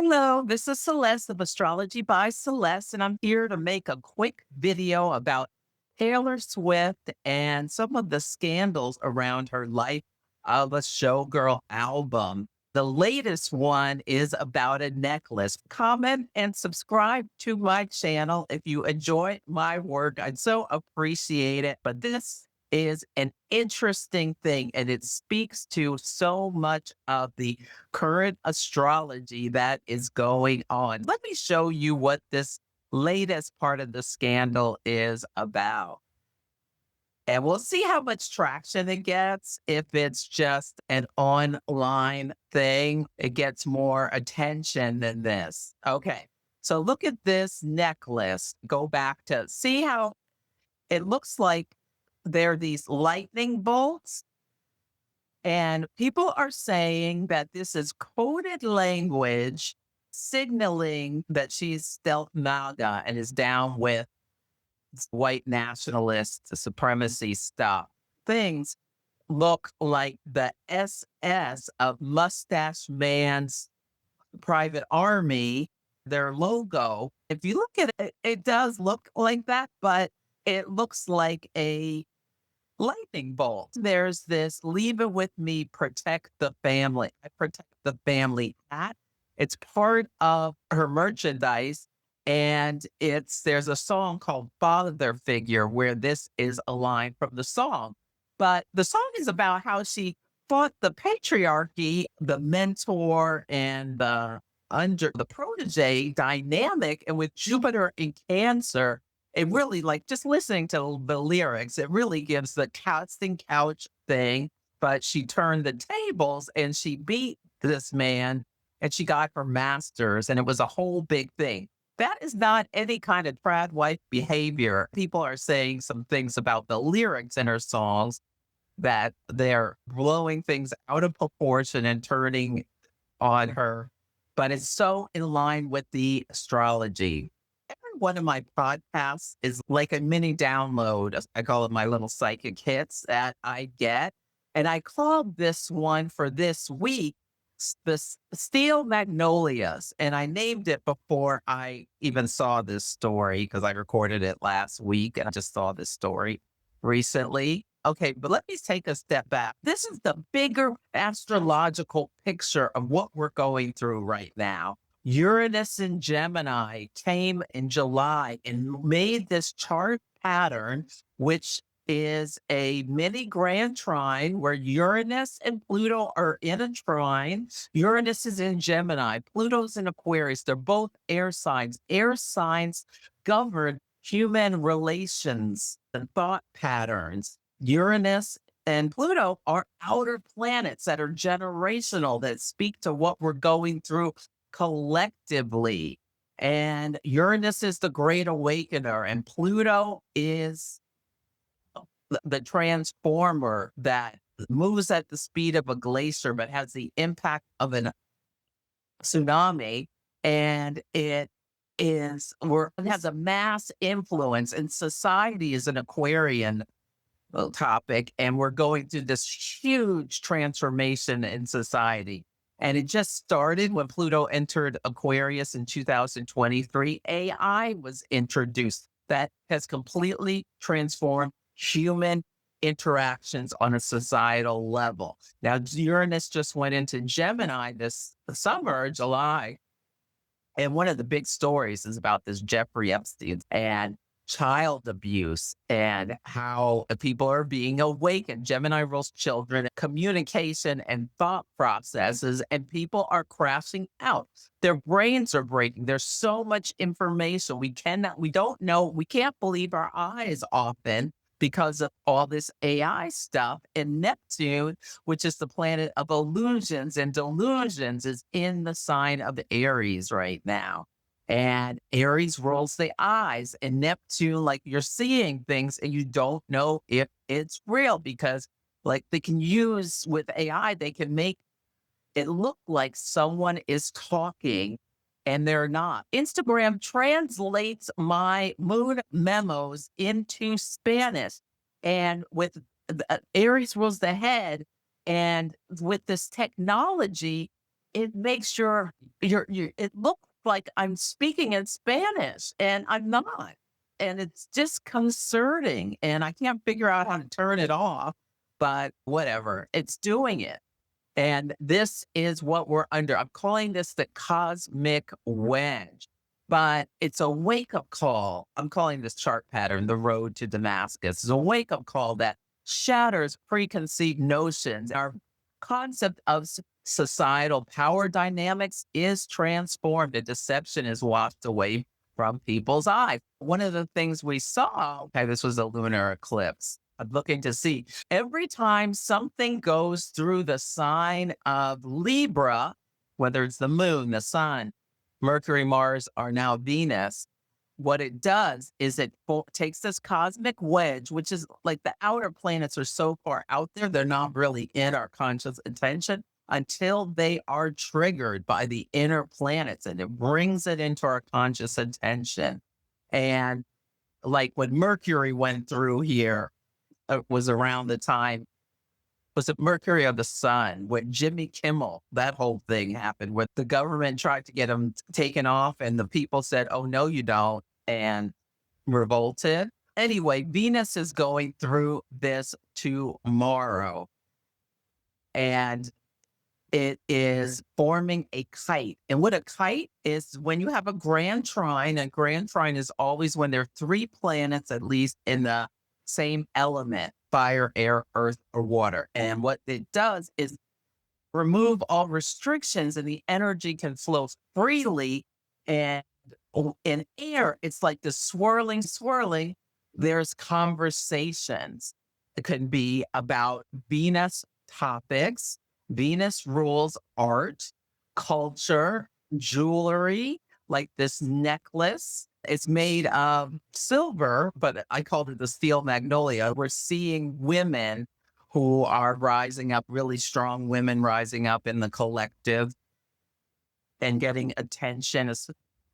Hello, this is Celeste of Astrology by Celeste, and I'm here to make a quick video about Taylor Swift and some of the scandals around her Life of a Showgirl album. The latest one is about a necklace. Comment and subscribe to my channel if you enjoy my work. I'd so appreciate it. But this is an interesting thing, and it speaks to so much of the current astrology that is going on. Let me show you what this latest part of the scandal is about. And we'll see how much traction it gets. If it's just an online thing, it gets more attention than this. Okay. So look at this necklace. Go back to see how it looks like there are these lightning bolts. And people are saying that this is coded language signaling that she's stealth MAGA and is down with white nationalist supremacy stuff. Things look like the SS of Mustache Man's private army, their logo. If you look at it, it does look like that, but it looks like a lightning bolt. There's this leave it with me, protect the family. I protect the family hat. It's part of her merchandise. And there's a song called Father Figure where this is a line from the song. But the song is about how she fought the patriarchy, the mentor and the protege dynamic. And with Jupiter in Cancer, it really like just listening to the lyrics, it really gives the casting couch thing. But she turned the tables and she beat this man and she got her master's, and it was a whole big thing. That is not any kind of trad wife behavior. People are saying some things about the lyrics in her songs that they're blowing things out of proportion and turning on her. But it's so in line with the astrology. Every one of my podcasts is like a mini download. I call it my little psychic hits that I get. And I called this one for this week the Steel Magnolias. And I named it before I even saw this story because I recorded it last week and I just saw this story recently. Okay, but let me take a step back. This is the bigger astrological picture of what we're going through right now. Uranus in Gemini came in July and made this chart pattern, which is a mini grand trine where Uranus and Pluto are in a trine. Uranus is in Gemini, Pluto's in Aquarius. They're both air signs. Air signs govern human relations and thought patterns. Uranus and Pluto are outer planets that are generational, that speak to what we're going through collectively. And Uranus is the great awakener, and Pluto is the transformer that moves at the speed of a glacier but has the impact of a tsunami. And it has a mass influence, and society is an Aquarian topic, and we're going through this huge transformation in society. And it just started when Pluto entered Aquarius in 2023. AI was introduced that has completely transformed human interactions on a societal level. Now, Uranus just went into Gemini this summer, July. And one of the big stories is about this Jeffrey Epstein and child abuse and how people are being awakened. Gemini rules children, communication and thought processes, and people are crashing out. Their brains are breaking. There's so much information. We don't know, we can't believe our eyes often because of all this AI stuff. And Neptune, which is the planet of illusions and delusions, is in the sign of Aries right now. And Aries rolls the eyes, and Neptune, like you're seeing things and you don't know if it's real because like they can use with AI, they can make it look like someone is talking and they're not. Instagram translates my moon memos into Spanish. And with Aries rules the head, and with this technology, it makes it looks like I'm speaking in Spanish and I'm not. And it's disconcerting and I can't figure out how to turn it off, but whatever, it's doing it. And this is what we're under. I'm calling this the cosmic wedge, but it's a wake up call. I'm calling this chart pattern the road to Damascus. It's a wake up call that shatters preconceived notions. Our concept of societal power dynamics is transformed. The deception is washed away from people's eyes. One of the things we saw, okay, this was a lunar eclipse. I'm looking to see every time something goes through the sign of Libra, whether it's the moon, the sun, Mercury, Mars, or now Venus, what it does is it takes this cosmic wedge, which is like the outer planets are so far out there, they're not really in our conscious attention until they are triggered by the inner planets, and it brings it into our conscious attention. And like when Mercury went through here, it was around the time, was it Mercury or the Sun, when Jimmy Kimmel, that whole thing happened, where the government tried to get him taken off and the people said, oh, no, you don't, and revolted. Anyway, Venus is going through this tomorrow, and it is forming a kite. And what a kite is, when you have a grand trine, and grand trine is always when there are three planets at least in the same element: fire, air, earth, or water. And what it does is remove all restrictions and the energy can flow freely. And in air, it's like the swirling. There's conversations. It can be about Venus topics. Venus rules art, culture, jewelry, like this necklace. It's made of silver, but I called it the steel magnolia. We're seeing women who are rising up, really strong women rising up in the collective and getting attention,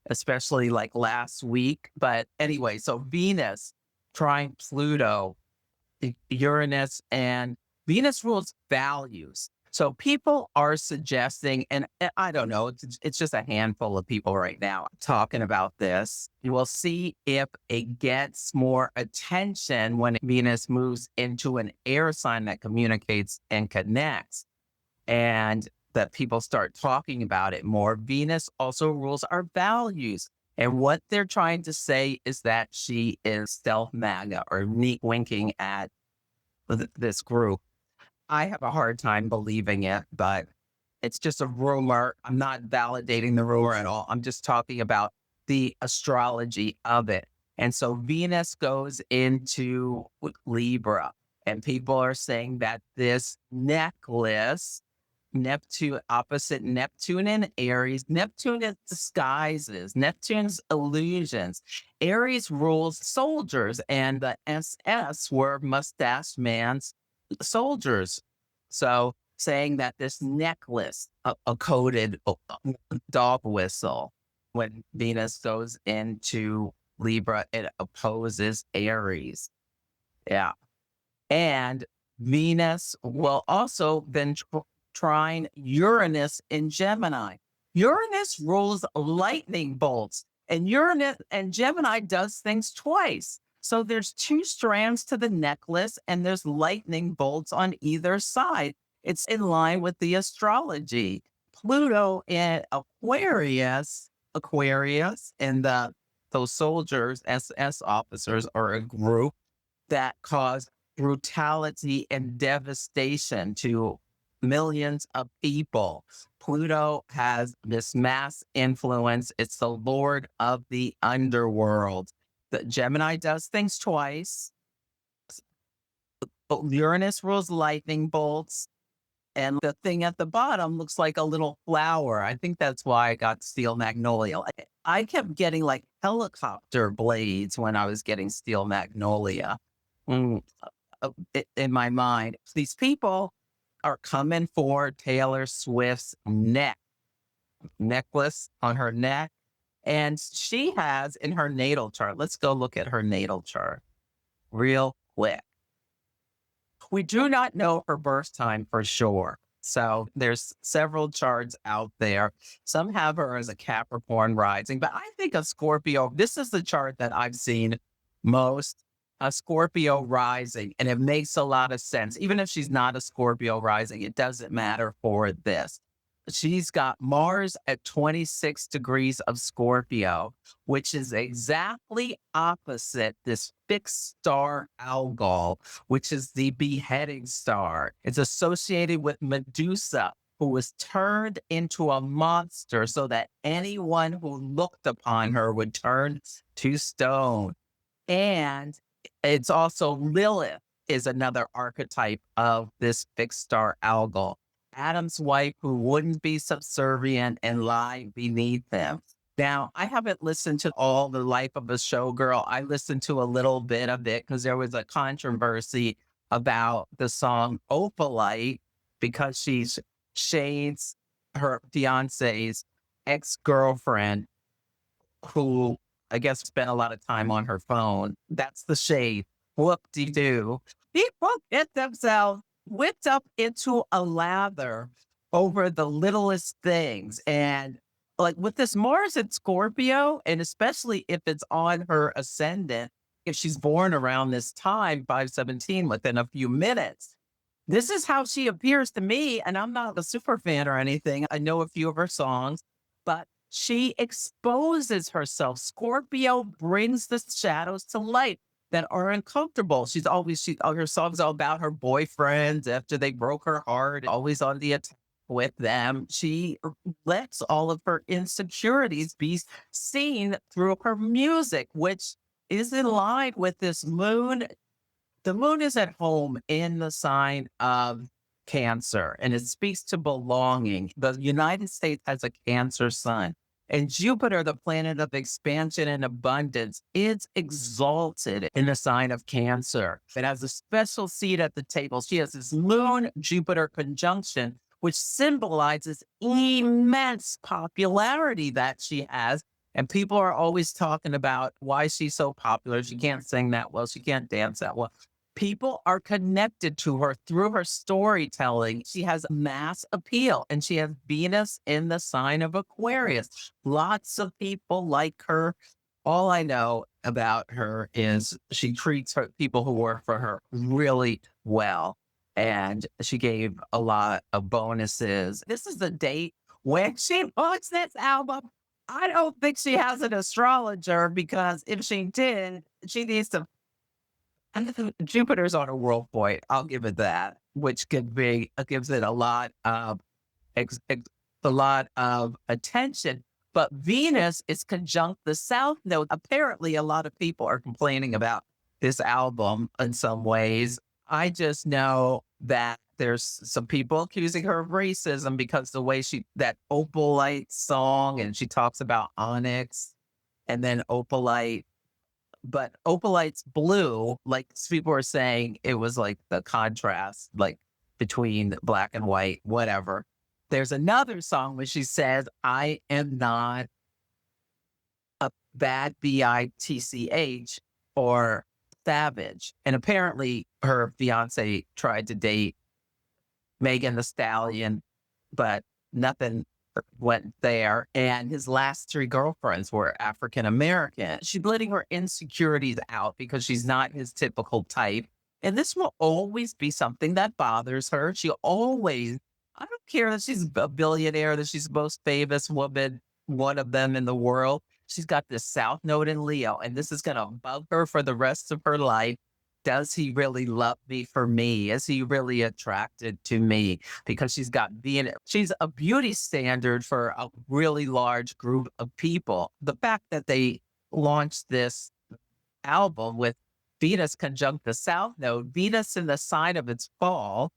especially like last week. But anyway, so Venus trying Pluto, Uranus, and Venus rules values. So people are suggesting, and I don't know, it's just a handful of people right now talking about this. You will see if it gets more attention when Venus moves into an air sign that communicates and connects, and that people start talking about it more. Venus also rules our values. And what they're trying to say is that she is stealth MAGA, or winking at this group. I have a hard time believing it, but it's just a rumor. I'm not validating the rumor at all. I'm just talking about the astrology of it. And so Venus goes into Libra, and people are saying that this necklace, Neptune, opposite Neptune and Aries. Neptune is disguises, Neptune's illusions. Aries rules soldiers, and the SS were mustache man's soldiers. So saying that this necklace, a coded dog whistle, when Venus goes into Libra, it opposes Aries. Yeah. And Venus will also then trine Uranus in Gemini. Uranus rules lightning bolts, and Uranus and Gemini does things twice. So there's two strands to the necklace, and there's lightning bolts on either side. It's in line with the astrology. Pluto in Aquarius, and those soldiers, SS officers, are a group that cause brutality and devastation to millions of people. Pluto has this mass influence. It's the lord of the underworld. The Gemini does things twice. Uranus rules lightning bolts. And the thing at the bottom looks like a little flower. I think that's why I got steel magnolia. I kept getting like helicopter blades when I was getting steel magnolia in my mind. These people are coming for Taylor Swift's necklace on her neck. And she has in her natal chart, let's go look at her natal chart real quick. We do not know her birth time for sure, So there's several charts out there. Some have her as a Capricorn rising, but I think a Scorpio, this is the chart that I've seen most, a Scorpio rising. And it makes a lot of sense. Even if she's not a Scorpio rising, it doesn't matter for this. She's got Mars at 26 degrees of Scorpio, which is exactly opposite this fixed star Algol, which is the beheading star. It's associated with Medusa, who was turned into a monster so that anyone who looked upon her would turn to stone. And it's also Lilith is another archetype of this fixed star Algol. Adam's wife who wouldn't be subservient and lie beneath him. Now, I haven't listened to all the Life of a Showgirl. I listened to a little bit of it because there was a controversy about the song Opalite because she shades her fiance's ex-girlfriend who I guess spent a lot of time on her phone. That's the shade. Whoop-de-doo. People get themselves whipped up into a lather over the littlest things. And like with this Mars in Scorpio, and especially if it's on her ascendant, if she's born around this time, 517, within a few minutes, this is how she appears to me. And I'm not a super fan or anything. I know a few of her songs, but she exposes herself. Scorpio brings the shadows to light that are uncomfortable. Her songs are about her boyfriends after they broke her heart, always on the attack with them. She lets all of her insecurities be seen through her music, which is in line with this moon. The moon is at home in the sign of Cancer, and it speaks to belonging. The United States has a Cancer sun. And Jupiter, the planet of expansion and abundance, is exalted in the sign of Cancer. It has a special seat at the table. She has this Moon Jupiter conjunction, which symbolizes immense popularity that she has. And people are always talking about why she's so popular. She can't sing that well. She can't dance that well. People are connected to her through her storytelling. She has mass appeal and she has Venus in the sign of Aquarius. Lots of people like her. All I know about her is she treats her people who work for her really well. And she gave a lot of bonuses. This is the date when she launched this album. I don't think she has an astrologer because if she did, she needs to. Jupiter's on a world point. I'll give it that, which could be gives it a lot of a lot of attention. But Venus is conjunct the South Node. Apparently, a lot of people are complaining about this album in some ways. I just know that there's some people accusing her of racism because the way that Opalite song and she talks about onyx and then Opalite, but Opalite's blue, like people are saying it was like the contrast, like between black and white, whatever. There's another song where she says, I am not a bad bitch or savage. And apparently her fiance tried to date Megan the Stallion, but nothing went there. And his last three girlfriends were African American. She's letting her insecurities out because she's not his typical type. And this will always be something that bothers her. I don't care that she's a billionaire, that she's the most famous woman, one of them in the world. She's got this South Node in Leo, and this is going to bug her for the rest of her life. Does he really love me for me? Is he really attracted to me? Because she's a beauty standard for a really large group of people. The fact that they launched this album with Venus conjunct the South Node, Venus in the sign of its fall,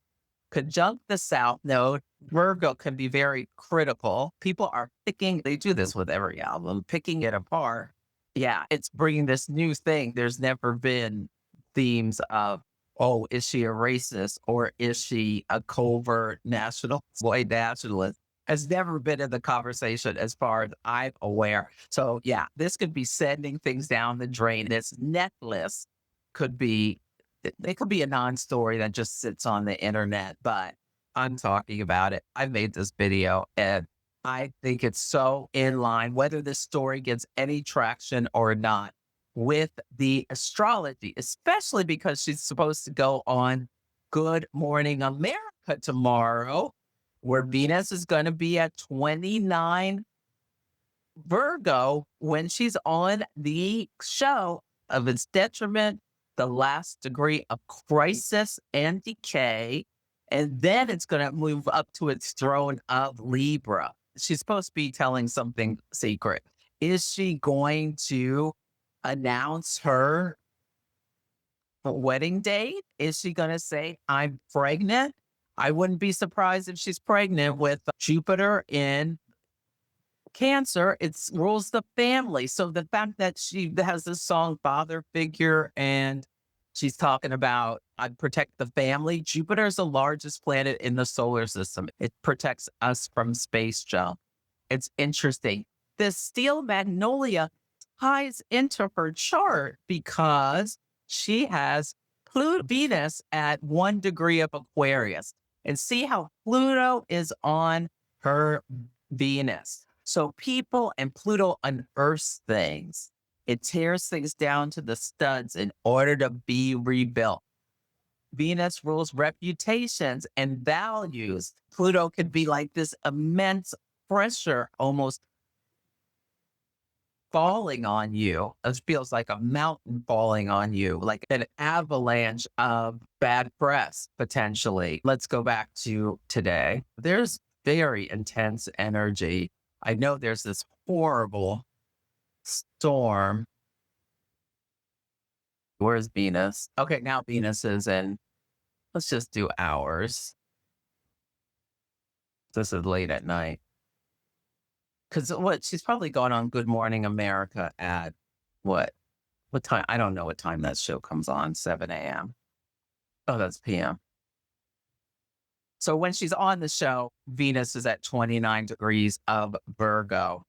conjunct the South Node, Virgo can be very critical. People are they do this with every album, picking it apart. Yeah, it's bringing this new thing. There's never been themes of, oh, is she a racist or is she a covert white nationalist? Has never been in the conversation as far as I'm aware. So yeah, this could be sending things down the drain. This necklace could be, it could be a non-story that just sits on the internet, but I'm talking about it. I made this video and I think it's so in line, whether this story gets any traction or not, with the astrology, especially because she's supposed to go on Good Morning America tomorrow, where Venus is going to be at 29 Virgo when she's on the show of its detriment, the last degree of crisis and decay. And then it's going to move up to its throne of Libra. She's supposed to be telling something secret. Is she going to announce her wedding date? Is she going to say, I'm pregnant? I wouldn't be surprised if she's pregnant with Jupiter in Cancer. It's rules the family. So the fact that she has this song Father Figure and she's talking about I protect the family. Jupiter is the largest planet in the solar system. It protects us from space junk. It's interesting. This steel magnolia ties into her chart because she has Pluto Venus at 1 degree of Aquarius. And see how Pluto is on her Venus. So people and Pluto unearths things. It tears things down to the studs in order to be rebuilt. Venus rules reputations and values. Pluto could be like this immense pressure almost falling on you. It feels like a mountain falling on you, like an avalanche of bad press, potentially. Let's go back to today. There's very intense energy. I know there's this horrible storm. Where's Venus? Okay, now Venus is in, let's just do hours. This is late at night. Because what she's probably gone on Good Morning America at what? What time? I don't know what time that show comes on. 7 a.m. Oh, that's p.m. So when she's on the show, Venus is at 29 degrees of Virgo.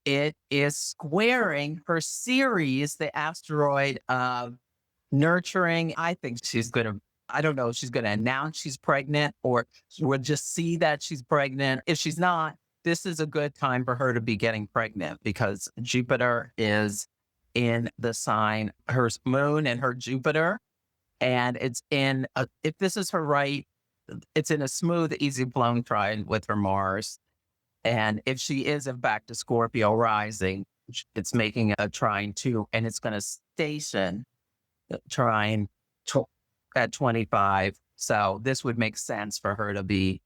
It is squaring her Ceres, the asteroid of nurturing. I think she's going to, I don't know if she's going to announce she's pregnant or we'll just see that she's pregnant. If she's not, this is a good time for her to be getting pregnant because Jupiter is in the sign, her moon and her Jupiter. And it's in, if this is her right, it's in a smooth, easy flowing trine with her Mars. And if she is in fact a Scorpio rising, it's making a trine too, and it's going to station the trine at 25. So this would make sense for her to be,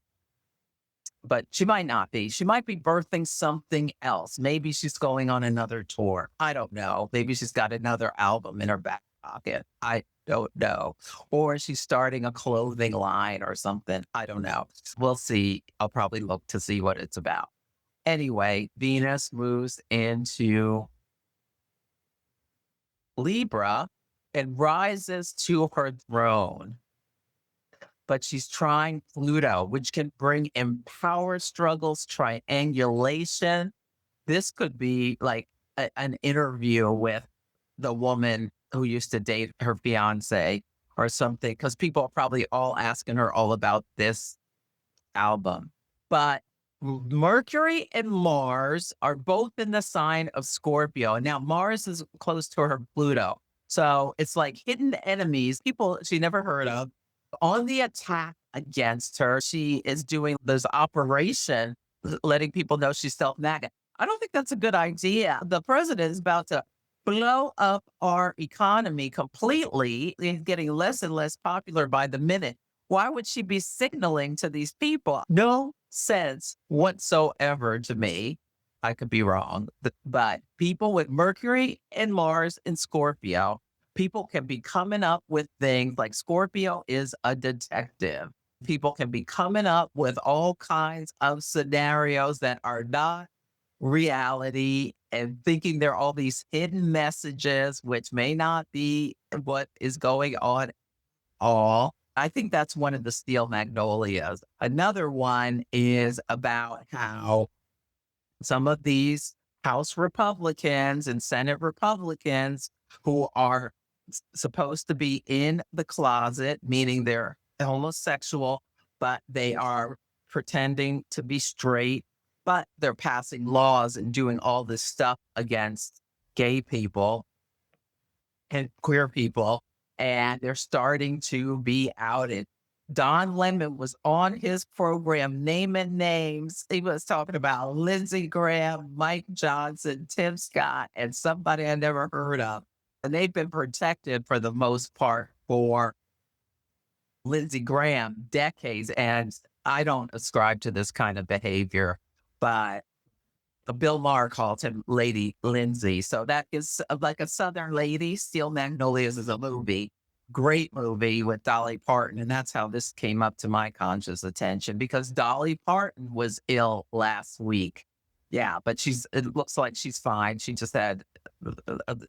but she might not be. She might be birthing something else. Maybe she's going on another tour. I don't know. Maybe she's got another album in her back pocket. I don't know. Or she's starting a clothing line or something. I don't know. We'll see. I'll probably look to see what it's about. Anyway, Venus moves into Libra and rises to her throne. But she's trying Pluto, which can bring in power struggles, triangulation. This could be like an interview with the woman who used to date her fiance or something, because people are probably all asking her all about this album. But Mercury and Mars are both in the sign of Scorpio. And now Mars is close to her Pluto. So it's like hidden enemies, people she never heard of, on the attack against her. She is doing this operation, letting people know she's self-MAGA. I don't think that's a good idea. The president is about to blow up our economy completely. It's getting less and less popular by the minute. Why would she be signaling to these people? No sense whatsoever to me. I could be wrong, but people with Mercury and Mars and Scorpio, people can be coming up with things like Scorpio is a detective. People can be coming up with all kinds of scenarios that are not reality and thinking there are all these hidden messages, which may not be what is going on all. I think that's one of the steel magnolias. Another one is about how some of these House Republicans and Senate Republicans who are supposed to be in the closet, meaning they're homosexual, but they are pretending to be straight, but they're passing laws and doing all this stuff against gay people and queer people, and they're starting to be outed. Don Lemon was on his program naming names. He was talking about Lindsey Graham, Mike Johnson, Tim Scott, and somebody I never heard of. And they've been protected for the most part for Lindsey Graham decades. And I don't ascribe to this kind of behavior, but Bill Maher called him Lady Lindsay. So that is like a Southern lady. Steel Magnolias is a movie, great movie with Dolly Parton. And that's how this came up to my conscious attention because Dolly Parton was ill last week. Yeah, but it looks like she's fine. She just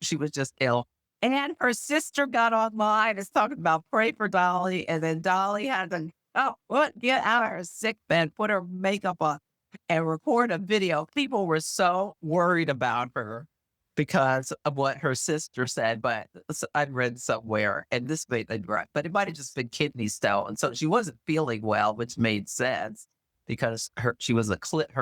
she was just ill. And her sister got online, is talking about pray for Dolly. And then Dolly had to, get out of her sick bed, put her makeup on and record a video. People were so worried about her because of what her sister said. But I'd read somewhere, and this made me right, but it might have just been kidney stone. So she wasn't feeling well, which made sense because her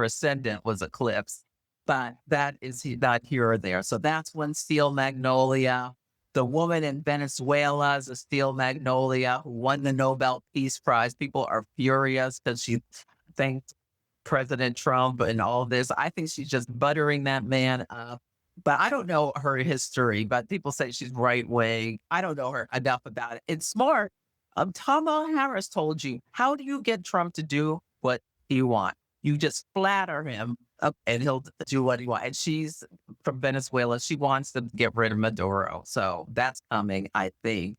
ascendant was eclipsed. But that is not here or there. So that's when Steel Magnolia. The woman in Venezuela is a Steel Magnolia who won the Nobel Peace Prize. People are furious because she thanked President Trump and all this. I think she's just buttering that man up. But I don't know her history, but people say she's right wing. I don't know her enough about it. It's smart. Kamala Harris told you, how do you get Trump to do what you want? You just flatter him up and he'll do what he wants. And she's from Venezuela. She wants to get rid of Maduro. So that's coming, I think.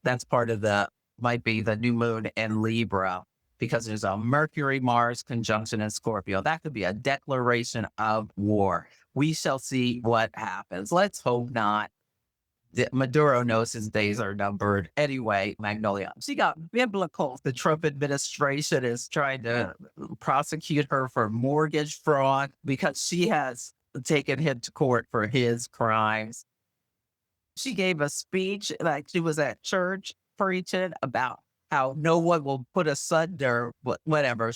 That's part of might be the new moon in Libra because there's a Mercury-Mars conjunction in Scorpio. That could be a declaration of war. We shall see what happens. Let's hope not. Maduro knows his days are numbered. Anyway, Magnolia, she got biblical. The Trump administration is trying to prosecute her for mortgage fraud because she has taken him to court for his crimes. She gave a speech, like she was at church preaching about how no one will put asunder, whatever.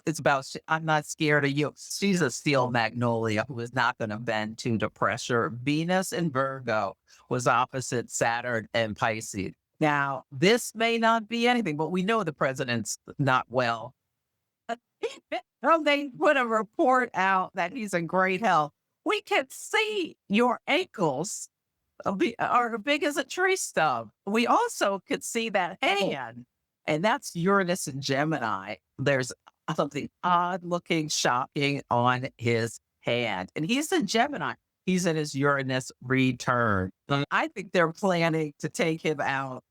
It's about, I'm not scared of you. She's a Steel Magnolia who is not going to bend to the pressure. Venus in Virgo was opposite Saturn and Pisces. Now, this may not be anything, but we know the president's not well. They put a report out that he's in great health. We can see your ankles are big as a tree stump. We also could see that hand, and that's Uranus and Gemini. There's something odd looking, shocking on his hand. And he's in Gemini. He's in his Uranus return. I think they're planning to take him out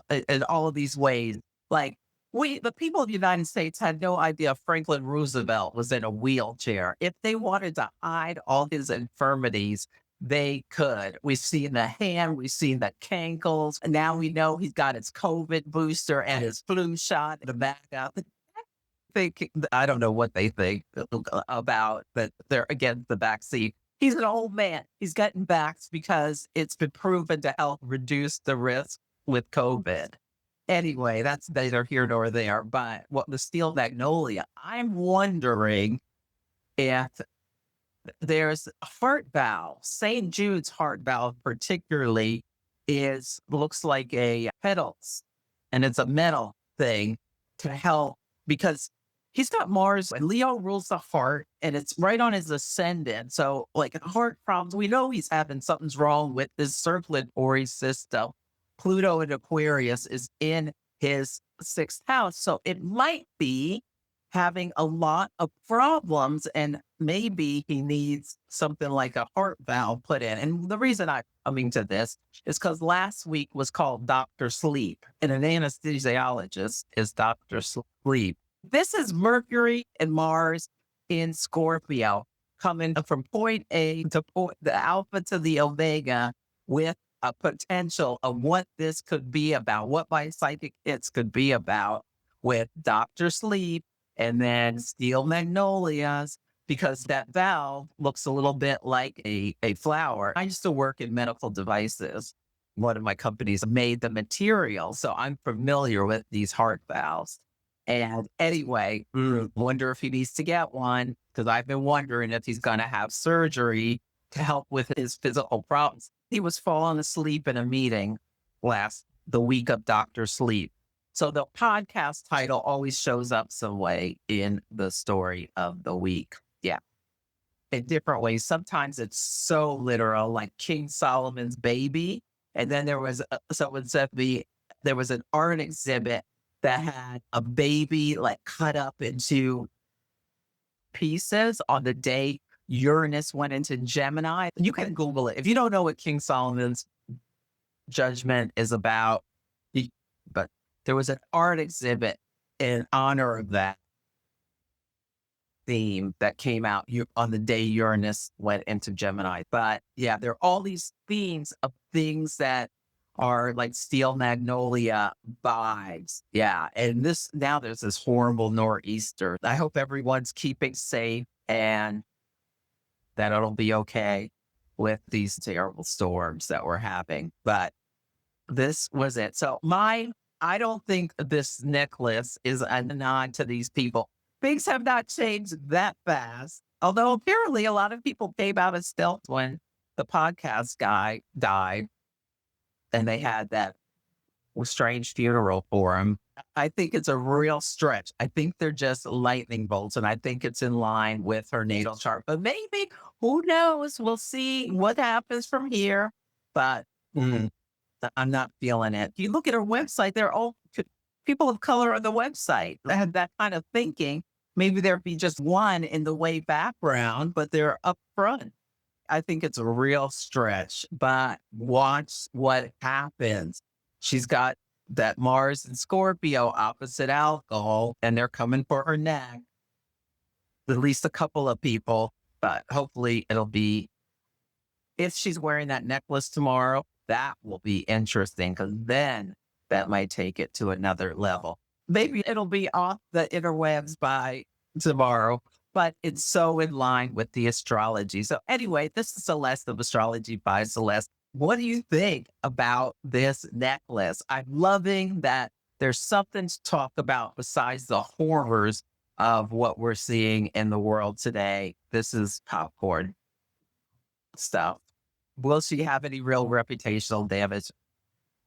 in all of these ways. Like, the people of the United States had no idea Franklin Roosevelt was in a wheelchair. If they wanted to hide all his infirmities, they could. We've seen the hand, we've seen the cankles. And now we know he's got his COVID booster and his flu shot, the MAGA. I don't know what they think about that they're against the vaccine. He's an old man. He's getting vaxxed because it's been proven to help reduce the risk with COVID. Anyway, that's neither here nor there. But the Steel Magnolia, I'm wondering if there's a heart valve. St. Jude's heart valve particularly looks like a petals, and it's a metal thing to help because he's got Mars and Leo rules the heart and it's right on his ascendant. So like heart problems, we know he's having something's wrong with his circulatory system. Pluto in Aquarius is in his 6th house. So it might be having a lot of problems and maybe he needs something like a heart valve put in. And the reason I'm coming to this is because last week was called Dr. Sleep, and an anesthesiologist is Dr. Sleep. This is Mercury and Mars in Scorpio coming from point A to the alpha to the omega with a potential of what this could be about, what my psychic hits could be about with Dr. Sleep and then Steel Magnolias, because that valve looks a little bit like a flower. I used to work in medical devices. One of my companies made the material, so I'm familiar with these heart valves. And anyway, wonder if he needs to get one because I've been wondering if he's going to have surgery to help with his physical problems. He was falling asleep in a meeting the week of Dr. Sleep. So the podcast title always shows up some way in the story of the week. Yeah. In different ways. Sometimes it's so literal, like King Solomon's baby. And then someone said there was an art exhibit that had a baby like cut up into pieces on the day Uranus went into Gemini. You can Google it. If you don't know what King Solomon's judgment is about, but there was an art exhibit in honor of that theme that came out on the day Uranus went into Gemini. But yeah, there are all these themes of things that are like steel magnolia vibes. Yeah. And now there's this horrible nor'easter. I hope everyone's keeping safe and that it'll be okay with these terrible storms that we're having. But this was it. So I don't think this necklace is a nod to these people. Things have not changed that fast. Although apparently a lot of people came out of stealth when the podcast guy died and they had that strange funeral for him. I think it's a real stretch. I think they're just lightning bolts, and I think it's in line with her natal chart. But maybe, who knows? We'll see what happens from here. But I'm not feeling it. You look at her website, there are all people of color on the website that have that kind of thinking. Maybe there'd be just one in the way background, but they're up front. I think it's a real stretch, but watch what happens. She's got that Mars and Scorpio opposite Algol, and they're coming for her neck. At least a couple of people, but hopefully it'll be, if she's wearing that necklace tomorrow, that will be interesting because then that might take it to another level. Maybe it'll be off the interwebs by tomorrow, but it's so in line with the astrology. So anyway, this is Celeste of Astrology by Celeste. What do you think about this necklace? I'm loving that there's something to talk about besides the horrors of what we're seeing in the world today. This is popcorn stuff. Will she have any real reputational damage?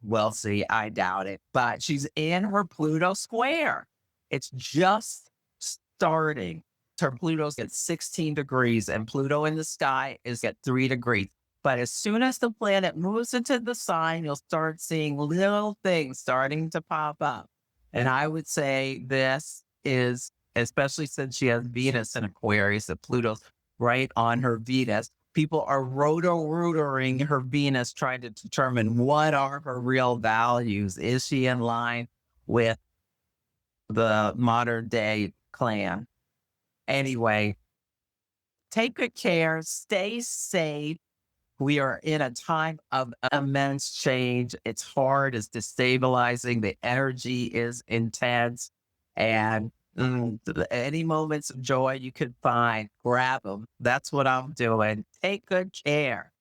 We'll see. I doubt it. But she's in her Pluto square. It's just starting. Her Pluto's at 16 degrees and Pluto in the sky is at 3 degrees. But as soon as the planet moves into the sign, you'll start seeing little things starting to pop up. And I would say this is, especially since she has Venus in Aquarius, and Pluto's right on her Venus, people are roto-rootering her Venus, trying to determine what are her real values. Is she in line with the modern day clan? Anyway, take good care, stay safe. We are in a time of immense change. It's hard, it's destabilizing. The energy is intense. And any moments of joy you can find, grab them. That's what I'm doing. Take good care.